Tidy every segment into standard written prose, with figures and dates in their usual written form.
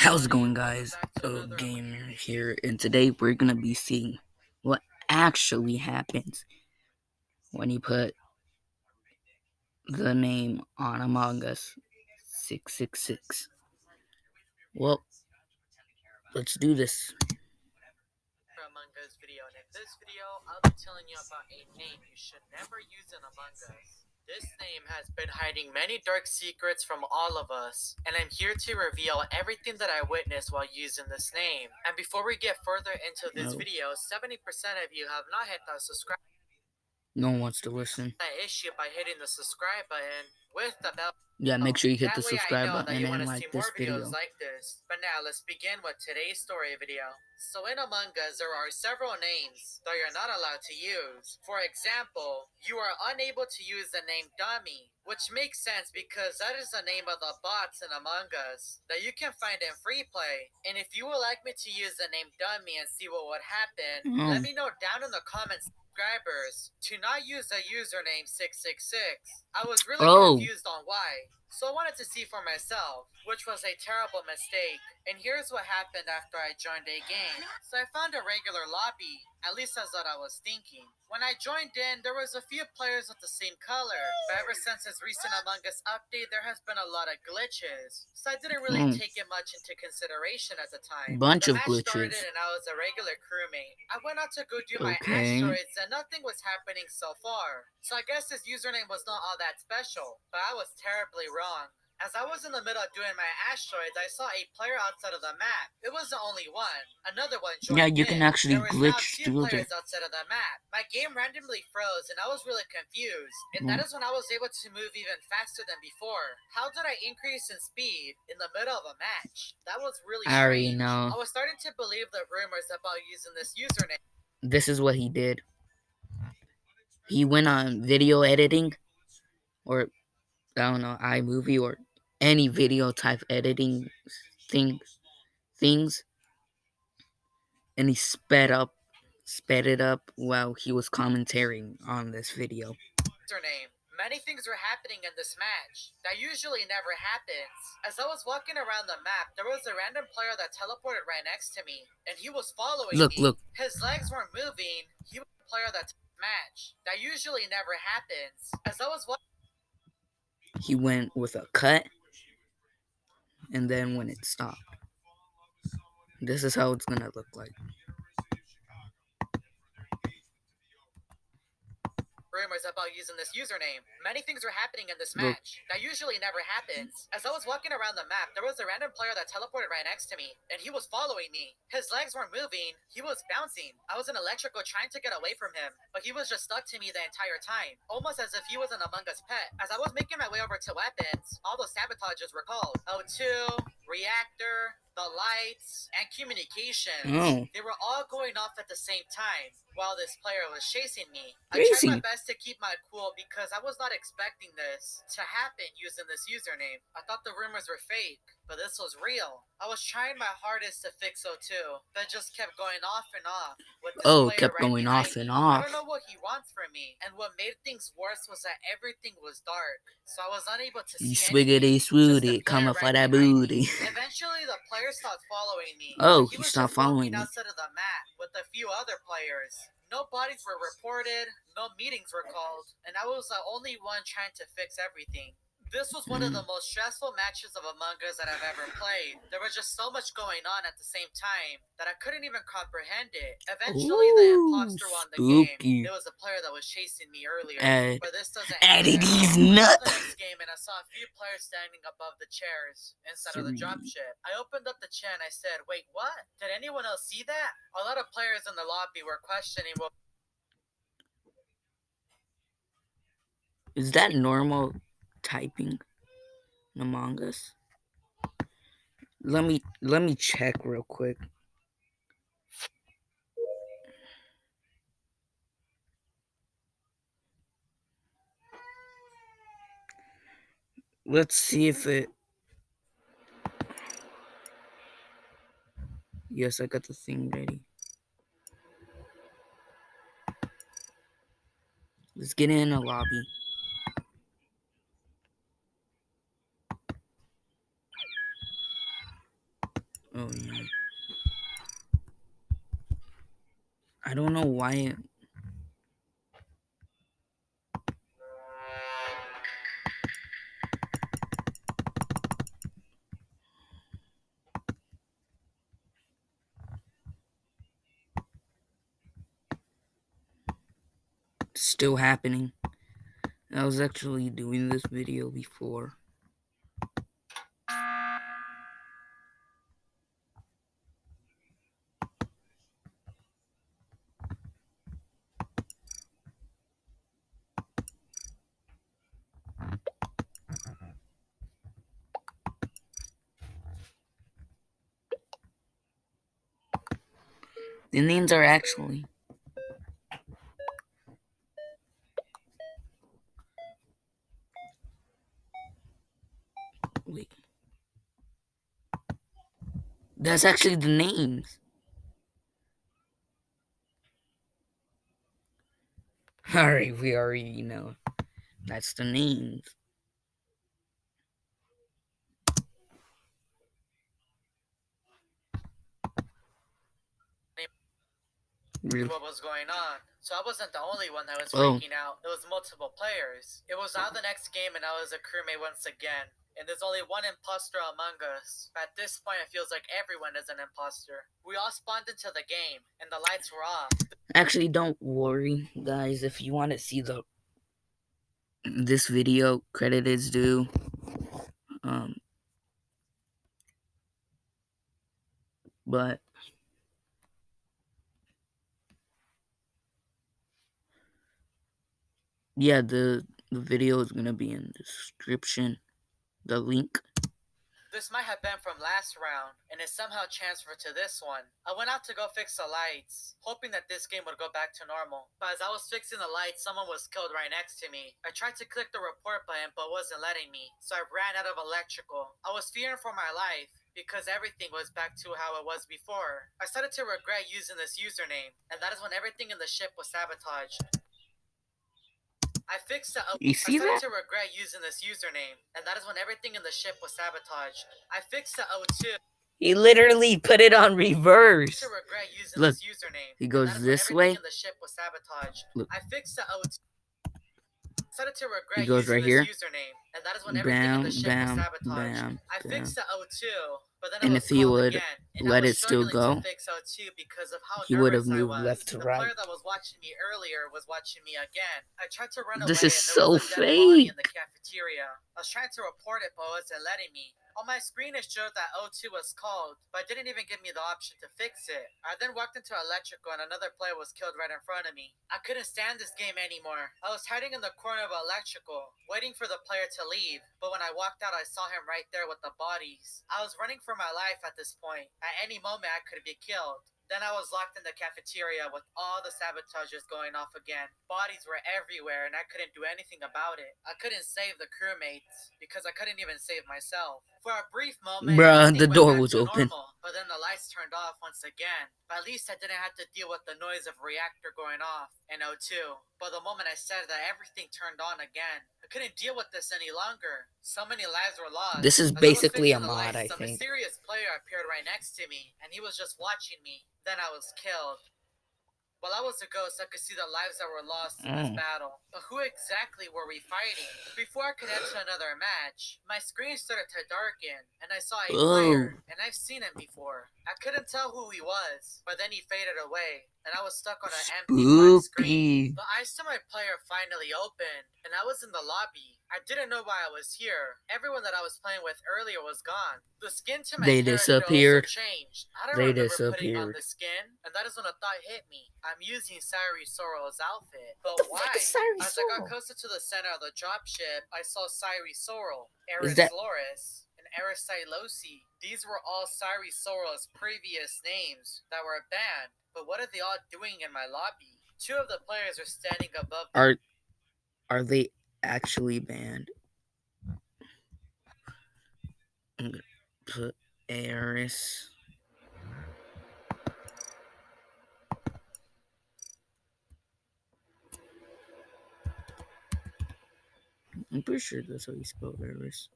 How's it going, guys? Gamer here, and today we're gonna be seeing what actually happens when you put the name on Among Us 666. Well, let's do this. Among Us video, and in this video, I'll be telling you about a name you should never use in Among Us. This name has been hiding many dark secrets from all of us, and I'm here to reveal everything that I witnessed while using this name. And before we get further into this video, 70% of you have not hit that subscribe. No one wants to listen. That issue by hitting the subscribe button with the bell. Yeah, make sure you hit That the way I subscribe know that button you want and to see like more this video. videos like this. But now let's begin with today's story video. So in Among Us, there are several names that you're not allowed to use. For example, you are unable to use the name Dummy, which makes sense because that is the name of the bots in Among Us that you can find in free play. And if you would like me to use the name Dummy and see what would happen, let me know down in the comments. Subscribers to not use the username 666. I was really confused on why, so I wanted to see for myself, which was a terrible mistake. And here's what happened after I joined a game. So I found a regular lobby, at least that's what I was thinking. When I joined in, there was a few players with the same color, but ever since its recent Among Us update, there has been a lot of glitches, so I didn't really take it much into consideration at the time. Bunch the of match glitches. started and I was a regular crewmate. I went out to go do my asteroids and nothing was happening so far. So I guess his username was not all that special, but I was terribly wrong. As I was in the middle of doing my asteroids, I saw a player outside of the map. It wasn't only one. Another one joined Yeah, you can actually glitch through players outside of the map. My game randomly froze and I was really confused. And that is when I was able to move even faster than before. How did I increase in speed in the middle of a match? That was really strange. I was starting to believe the rumors about using this username. This is what he did. He went on video editing, or I don't know, iMovie or any video type editing things, and he sped it up while he was commentating on this video. Username. Many things were happening in this match. That usually never happens. As I was walking around the map, there was a random player that teleported right next to me, and he was following me. Look. His legs weren't moving. He was a player that match. That usually never happens. As I was he went with a cut, and then when it stopped. This is how it's gonna look like. Rumors about using this username. Many things were happening in this match. That usually never happens. As I was walking around the map, there was a random player that teleported right next to me, and he was following me. His legs weren't moving. He was bouncing. I was an electrical trying to get away from him, but he was just stuck to me the entire time, almost as if he was an Among Us pet. As I was making my way over to weapons, all those sabotages were called O2, reactor, the lights, and communications. They were all going off at the same time while this player was chasing me. I tried my best to keep my cool because I was not expecting this to happen using this username. I thought the rumors were fake, but this was real. I was trying my hardest to fix O2, but it just kept going off and off. With this kept going off and off. I don't know what he wants from me, and what made things worse was that everything was dark, so I was unable to see anything. Swiggity, coming for that booty. Eventually, the player stopped following me. He stopped following me. Outside of the map with a few other players. No bodies were reported, no meetings were called, and I was the only one trying to fix everything. This was one of the most stressful matches of Among Us that I've ever played. There was just so much going on at the same time that I couldn't even comprehend it. Eventually, the imposter won the game. It was a player that was chasing me earlier, but this doesn't added these nuts. The next game, and I saw a few players standing above the chairs inside of the dropship. I opened up the chat and I said, "Wait, what? Did anyone else see that?" A lot of players in the lobby were questioning what. Is that normal typing in Among Us? Let me check real quick. Let's see if it. Yes, I got the thing ready. Let's get in a lobby. Oh yeah. I don't know why it's still happening. I was actually doing this video before. The names are actually. Wait. That's actually the names. Alright, we already know. That's the names. Really? What was going on. So I wasn't the only one that was Oh. freaking out. It was multiple players. It was now the next game and I was a crewmate once again. And there's only one imposter among us. At this point, it feels like everyone is an imposter. We all spawned into the game, and the lights were off. Actually, don't worry, guys. If you want to see this video, credit is due. But yeah, the video is gonna be in the description. The link. This might have been from last round, and it somehow transferred to this one. I went out to go fix the lights, hoping that this game would go back to normal. But as I was fixing the lights, someone was killed right next to me. I tried to click the report button, but it wasn't letting me, so I ran out of electrical. I was fearing for my life, because everything was back to how it was before. I started to regret using this username, and that is when everything in the ship was sabotaged. I fixed the You see I started that? to regret using this username, and that is when everything in the ship was sabotaged. I fixed the O2. He literally put it on reverse. To regret using Look, this username. he goes and that is this when everything way. in the ship was sabotaged. Look. I fixed the O2. Started to regret He goes using right here. this username, and that is when everything in the ship was sabotaged. I fixed the O2, but then it And was if he called would again, and let I it was still struggling go, to fix O2 because of how he would nervous have I moved was. left to The right. player that was watching me earlier was watching me again. I tried to run This away, is and there so was a dead body in fake. the cafeteria. I was trying to report it, but it wasn't letting me. On my screen, it showed that O2 was called, but it didn't even give me the option to fix it. I then walked into electrical, and another player was killed right in front of me. I couldn't stand this game anymore. I was hiding in the corner of electrical, waiting for the player to leave, but when I walked out, I saw him right there with the bodies. I was running for my life at this point. At any moment, I could be killed. Then I was locked in the cafeteria with all the sabotages going off again. Bodies were everywhere and I couldn't do anything about it. I couldn't save the crewmates because I couldn't even save myself. For a brief moment, Bruh, the everything door went back was to open. normal, but then the lights turned off once again. But at least I didn't have to deal with the noise of reactor going off and O2. But the moment I said that, everything turned on again. I couldn't deal with this any longer. So many lives were lost. This is As I was basically a fixing the mod, lights, I a think. mysterious player appeared right next to me, and he was just watching me. Then I was killed. While I was a ghost, I could see the lives that were lost in this battle. But who exactly were we fighting? Before I could enter another match, my screen started to darken, and I saw a player, and I've seen him before. I couldn't tell who he was, but then he faded away, and I was stuck on an empty black screen. The eyes to my player finally opened, and I was in the lobby. I didn't know why I was here. Everyone that I was playing with earlier was gone. The skin to my character also changed. I don't remember putting on the skin, and that is when a thought hit me. I'm using Sairi Sorrel's outfit, but why? As I got closer to the center of the dropship, I saw Sairi Sorrel, Eris Loris, and Eris Silosi. These were all Sairi Sorrel's previous names that were banned, but what are they all doing in my lobby? Two of the players are standing above them. Are they actually banned? I'm gonna put Eris. I'm pretty sure that's how you spell Eris.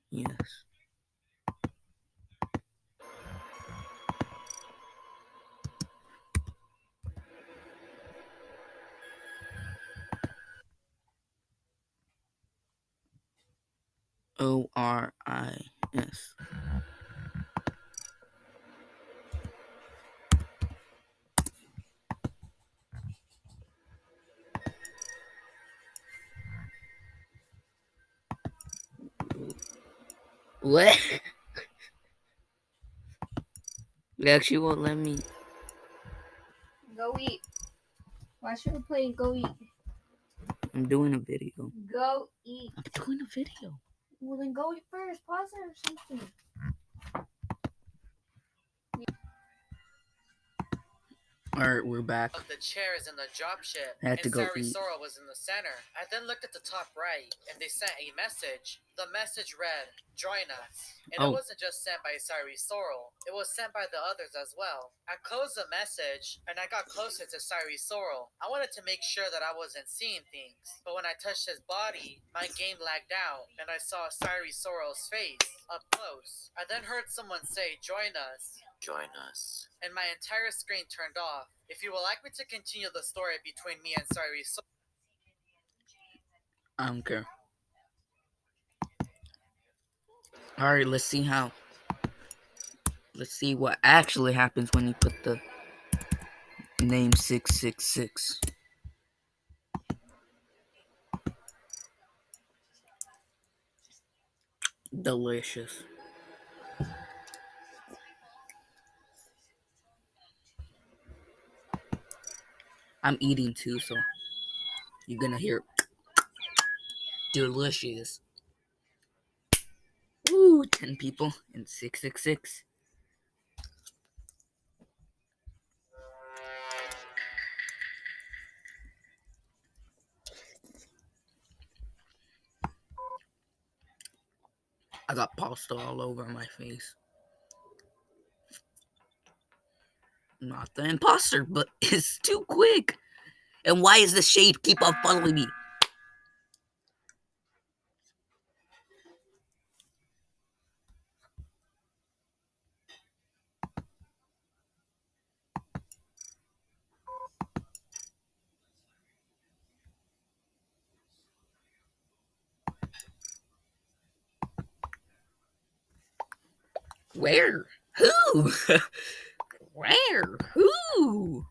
Yes. Oris. What? It actually won't let me. Go eat. Why should we play Go Eat? I'm doing a video. Go eat. I'm doing a video. Well, then go eat first. Pause it or something. Alright, we're back. Of the chairs in the dropship, I had to and go Sari eat. Sora was in the center. I then looked at the top right, and they sent a message. The message read, "Join us." And Oh. it wasn't just sent by Sari Sorrel, it was sent by the others as well. I closed the message, and I got closer to Sari Sorrel. I wanted to make sure that I wasn't seeing things, but when I touched his body, my game lagged out, and I saw Sari Sorrel's face up close. I then heard someone say, "Join us." Join us. And my entire screen turned off. If you would like me to continue the story between me and Sari Sorrel, I don't care. Alright, let's see how. Let's see what actually happens when you put the name 666. Delicious. I'm eating too, so you're gonna hear delicious. Woo, 10 people in 666. I got pasta all over my face. Not the imposter, but it's too quick. And why is the shade keep on following me? Where? Who? Where? Who?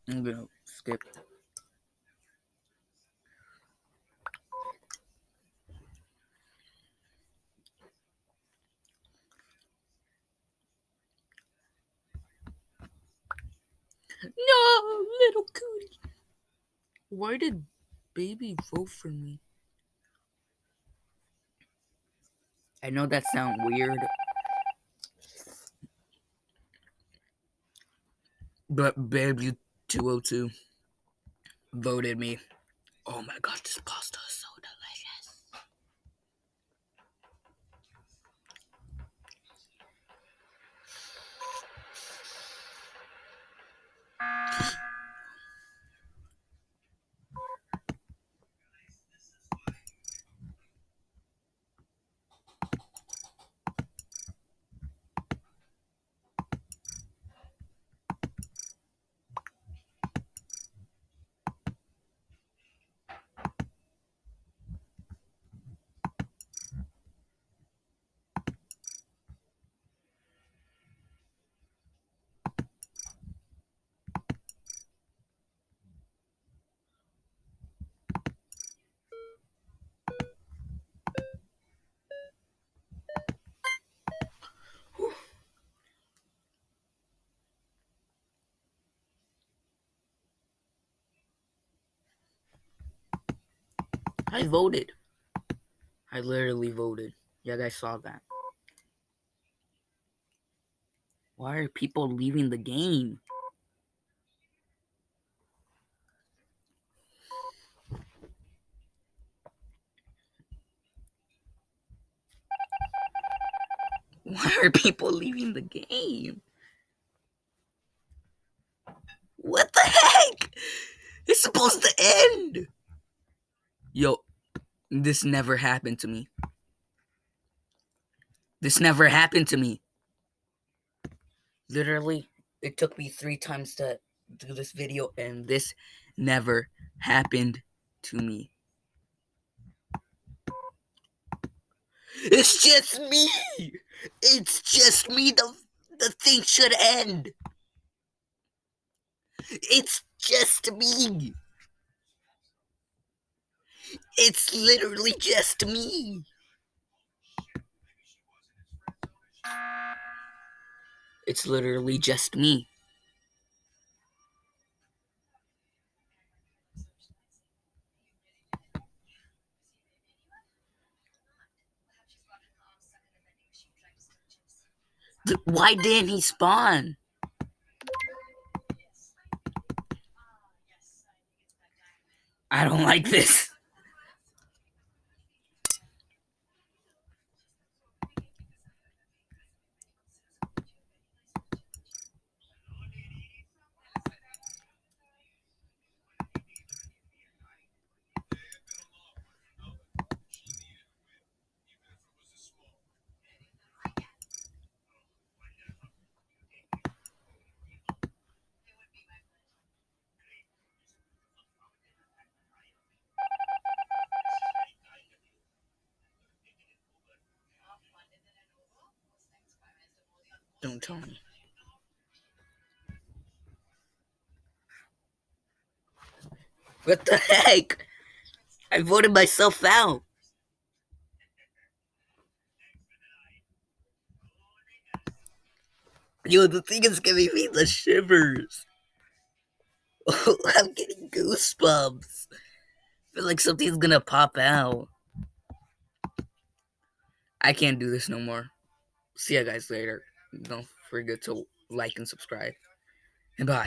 I'm gonna skip. No, little cootie. Why did baby vote for me? I know that sounds weird, but baby 202 voted me. Oh my god, this pasta is so delicious. I voted. I literally voted. Yeah, guys saw that. Why are people leaving the game? Why are people leaving the game? What the heck? It's supposed to end. Yo, this never happened to me. This never happened to me. Literally, it took me 3 times to do this video, and this never happened to me. It's just me. It's just me. The thing should end. It's just me. It's literally just me. It's literally just me. Why didn't he spawn? I don't like this. Don't tell me. What the heck? I voted myself out. Yo, the thing is giving me the shivers. I'm getting goosebumps. I feel like something's gonna pop out. I can't do this no more. See ya guys later. Don't forget to like and subscribe. And bye.